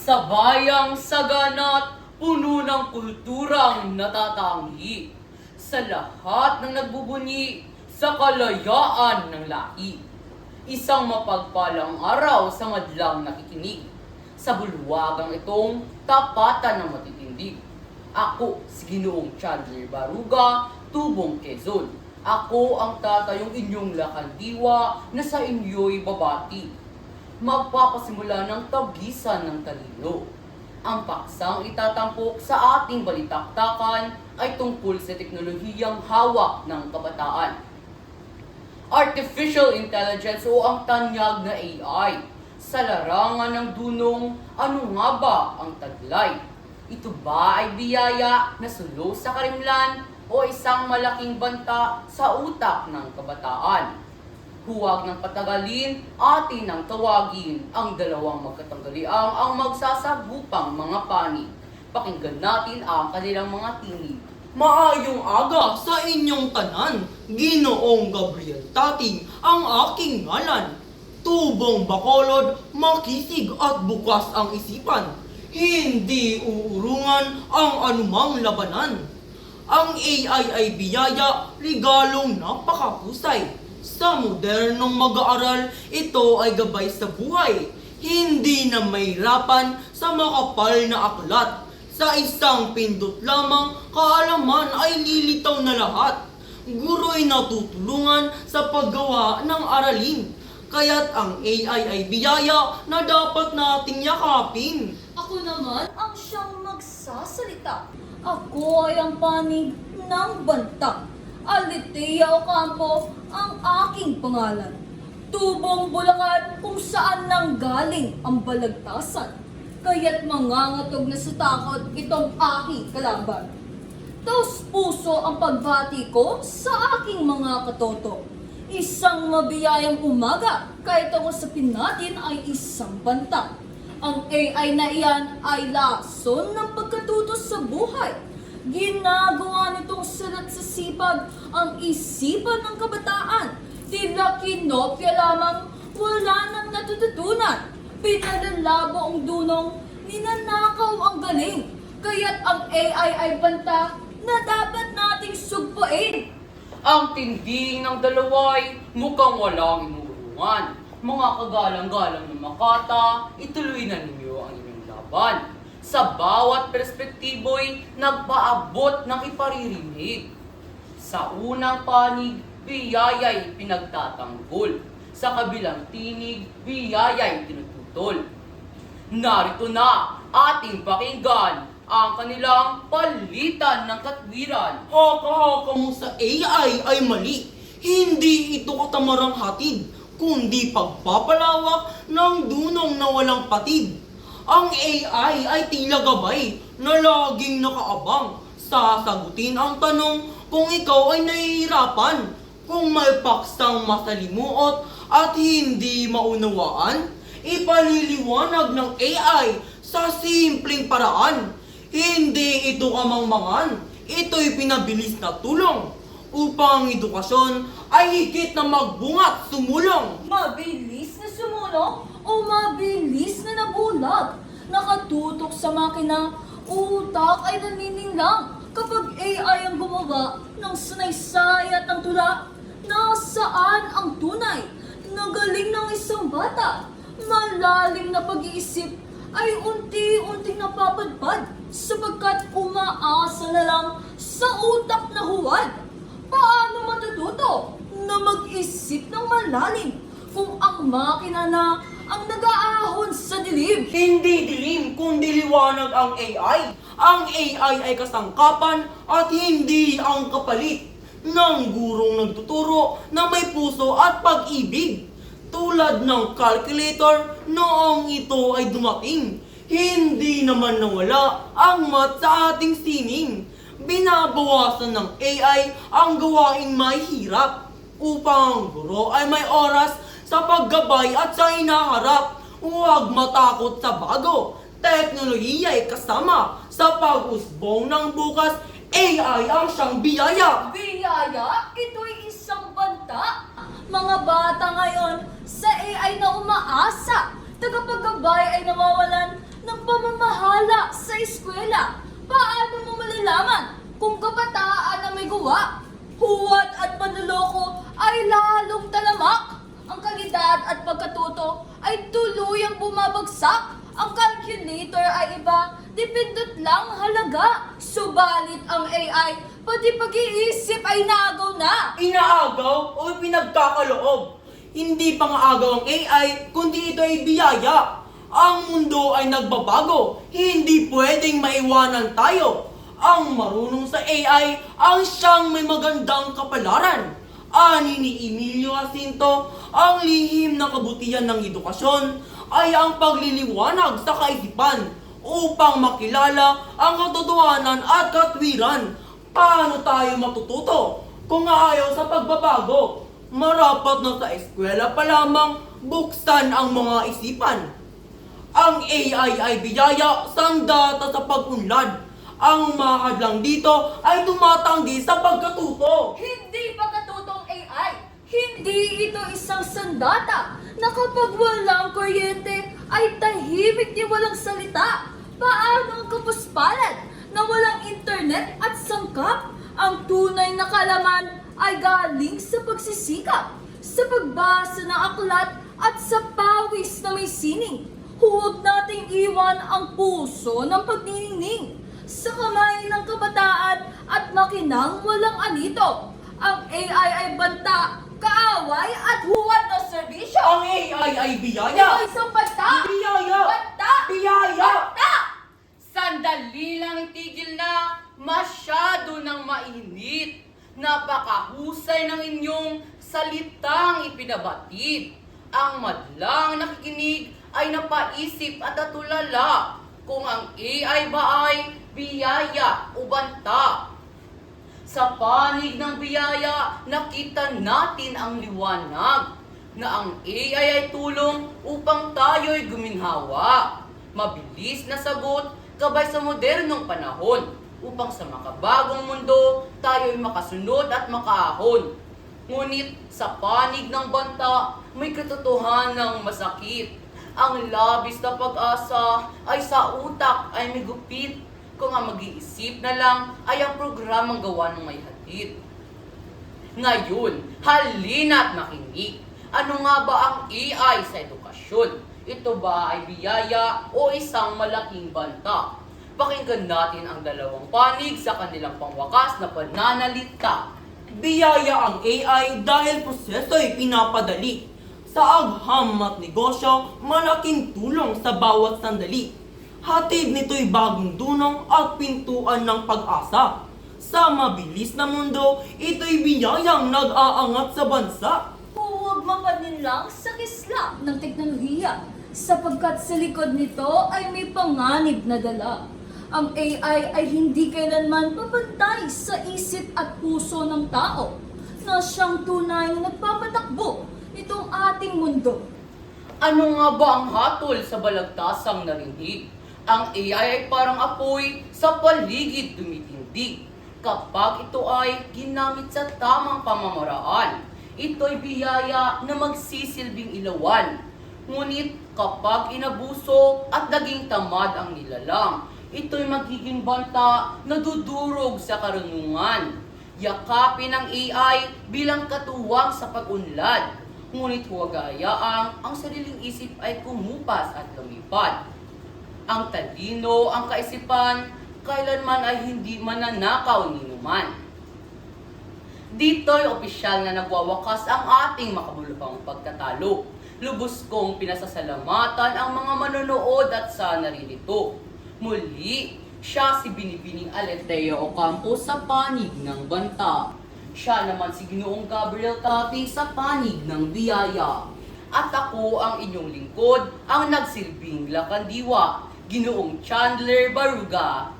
Sa bayang sagana't puno ng kulturang natatanggi, sa lahat ng nagbubunyi sa kalayaan ng lahi. Isang mapagpalang araw sa madlang nakikinig, sa bulwagang itong tapatan ng matitindig. Ako si Ginoong Chandler Baruga, Tubong Quezon. Ako ang tatayong inyong lakandiwa na sa inyo'y babati. Magpapasimula ng tagisan ng talino. Ang paksang itatampok sa ating balitaktakan ay tungkol sa teknolohiyang hawak ng kabataan. Artificial Intelligence o ang tanyag na AI. Sa larangan ng dunong, ano nga ba ang taglay? Ito ba ay biyaya na sulo sa karimlan o isang malaking banta sa utak ng kabataan? Huwag ng patagalin, atin ang tawagin ang dalawang magkatanggaliang ang magsasagupang mga panig. Pakinggan natin ang kanilang mga tinig. Maayong aga sa inyong tanan, Ginoong Gabriel Tating ang aking ngalan. Tubong Bacolod, makisig at bukas ang isipan. Hindi uurungan ang anumang labanan. Ang AI ay biyaya, regalong napakahusay. Sa modernong mag-aaral, ito ay gabay sa buhay. Hindi na mahirapan sa makapal na aklat. Sa isang pindot lamang, kaalaman ay lilitaw na lahat. Guro'y natutulungan sa paggawa ng aralin. Kaya't ang AI ay biyaya na dapat nating yakapin. Ako naman ang siyang magsasalita. Ako ay ang panig ng banta. Alitea Ocampo ang aking pangalan. Tubong Bulacan kung saan nanggaling ang balagtasan. Kaya't mangangatog na sa takot itong aking kalaban. Taos puso ang pagbati ko sa aking mga katoto. Isang mabiyayang umaga, kahit ang usapin natin ay isang banta. Ang AI na iyan ay lason ng pagkatuto sa buhay. Ginagawa nitong salat sa sipag ang isipan ng kabataan. Tila kinopya lamang, wala nang natututunan. Pinalalabo ang dunong, ninanakaw ang galing. Kaya't ang AI ay banta na dapat nating sugpuin. Ang tinding ng dalaway mukhang walang inuurungan. Mga kagalang-galang na Makata, ituloy na ninyo ang inyong laban. Sa bawat perspektibo'y nagpaabot ng iparirinig. Sa unang panig, biyaya'y pinagtatanggol. Sa kabilang tinig, biyaya'y tinututol. Narito na ating pakinggan ang kanilang palitan ng katwiran. Haka-haka mo sa AI ay mali. Hindi ito katamarang hatid, kundi pagpapalawak ng dunong na walang patid. Ang AI ay tila gabay na laging nakaabang. Sasagutin ang tanong kung ikaw ay nahihirapan. Kung may paksang masalimuot at hindi maunawaan, ipaliliwanag ng AI sa simpleng paraan. Hindi ito kamangmangan, ito'y pinabilis na tulong upang edukasyon ay higit na magbungat sumulong. Mabilis na sumulong o mabilis na nabulag. Nakatutok sa makina, utak ay nanininglang. Kapag AI ang gumawa ng sanaysay at ng tula, nasaan ang tunay? Nagaling ng isang bata. Malalim na pag-iisip ay unti-unting napapadpad sapagkat umaasa na lang sa utak na huwad. Paano matututo na mag-isip ng malalim kung ang makina na ang nag-aahon sa dilim? Hindi dilim kundi liwanag ang AI. Ang AI ay kasangkapan at hindi ang kapalit ng gurong nagtuturo na may puso at pag-ibig. Tulad ng calculator noong ito ay dumating. Hindi naman nawala ang math sa ating sining. Binabawasan ng AI ang gawaing mahirap upang ang guro ay may oras sa paggabay at sa hinaharap. Huwag matakot sa bago. Teknolohiya ay kasama sa pag-usbong ng bukas. AI ang siyang biyaya. Biyaya, ito'y isang banta. Mga bata ngayon sa AI na umaasa. Tagapaggabay ay nawawalan ng pamamahala sa eskwela. Paano mo malalaman kung kabataan ang may gawa? Huwad at panloloko ay lalong talamak. Ang kalidad at pagkatuto ay tuluyang bumabagsak. Ang calculator ay iba, dipindot lang halaga. Subalit ang AI, pati pag-iisip ay naagaw na. Inaagaw o pinagkakaloob? Hindi pa nga agaw ang AI, kundi ito ay biyaya. Ang mundo ay nagbabago, hindi pwedeng maiwanan tayo. Ang marunong sa AI ang siyang may magandang kapalaran. Ani ni Emilio Jacinto, ang lihim ng kabutihan ng edukasyon ay ang pagliliwanag sa kaisipan upang makilala ang katotohanan at katwiran. Paano tayo matututo kung ayaw sa pagbabago? Marapat na sa eskwela pa lamang buksan ang mga isipan. Ang AI ay biyaya sandata sa pag-unlad. Ang mahadlang dito ay tumatanggi sa pagkatuto. Hindi pagkatutong AI. Hindi ito isang sandata na kapag walang kuryente ay tahimik di walang salita. Paano ang kapuspalad na walang internet at sangkap? Ang tunay na kalaman ay galing sa pagsisikap, sa pagbasa ng aklat at sa pawis na may sining. Huwag nating iwan ang puso ng pagniningning sa kamay ng kabataan at makinang walang anito. Ang AI ay banta, kaaway at huwad na serbisyo. Ang AI ay biyaya. Ito isang banta! Biyaya! Banta! Biyaya! Banta! Sandali lang itigil na, masyado nang mainit. Napakahusay ng inyong salitang ipinabatid. Ang madlang nakikinig ay napaisip at natulala kung ang AI ba ay biyaya o banta. Sa panig ng biyaya, nakita natin ang liwanag na ang AI ay tulong upang tayo'y guminhawa. Mabilis na sagot gabay sa modernong panahon upang sa makabagong mundo tayo'y makasunod at makaahon. Ngunit sa panig ng banta, may katotohanang masakit. Ang labis na pag-asa ay sa utak ay may gupit. Kung ang mag-iisip na lang ay ang programang gawa ng may hatid. Ngayon, halina't makinig. Ano nga ba ang AI sa edukasyon? Ito ba ay biyaya o isang malaking banta? Pakinggan natin ang dalawang panig sa kanilang pangwakas na pananalita. Biyaya ang AI dahil proseso'y pinapadali. Sa agham at negosyo, malaking tulong sa bawat sandali. Hatid nito'y bagong dunong at pintuan ng pag-asa. Sa mabilis na mundo, ito'y biyayang nag-aangat sa bansa. Huwag mapaninlang sa kislap ng teknolohiya, sapagkat sa likod nito ay may panganib na dala. Ang AI ay hindi kailanman papantay sa isip at puso ng tao na siyang tunay na nagpapatakbo itong ating mundo. Ano nga ba ang hatol sa balagtasang narinig? Ang AI ay parang apoy sa paligid tumitindig. Kapag ito ay ginamit sa tamang pamamaraan, ito'y biyaya na magsisilbing ilawan. Ngunit kapag inabuso at naging tamad ang nilalang, ito'y magiging banta na dudurog sa karunungan. Yakapin ang AI bilang katuwang sa pag-unlad. Ngunit huwag hayaang ang sariling isip ay kumupas at lumipad. Ang talino, ang kaisipan, kailanman ay hindi mananakaw ni numan. Dito'y opisyal na nagwawakas ang ating makabuluhang pagtatalo. Lubos kong pinasasalamatan ang mga manonood at sa naririto. Muli, siya si Binibining Aleteo Ocampo sa panig ng banta. Siya naman si Ginoong Gabriel Tating sa panig ng biyaya. At ako ang inyong lingkod, ang nagsilbing lakandiwa, Ginoong Chandler Baruga.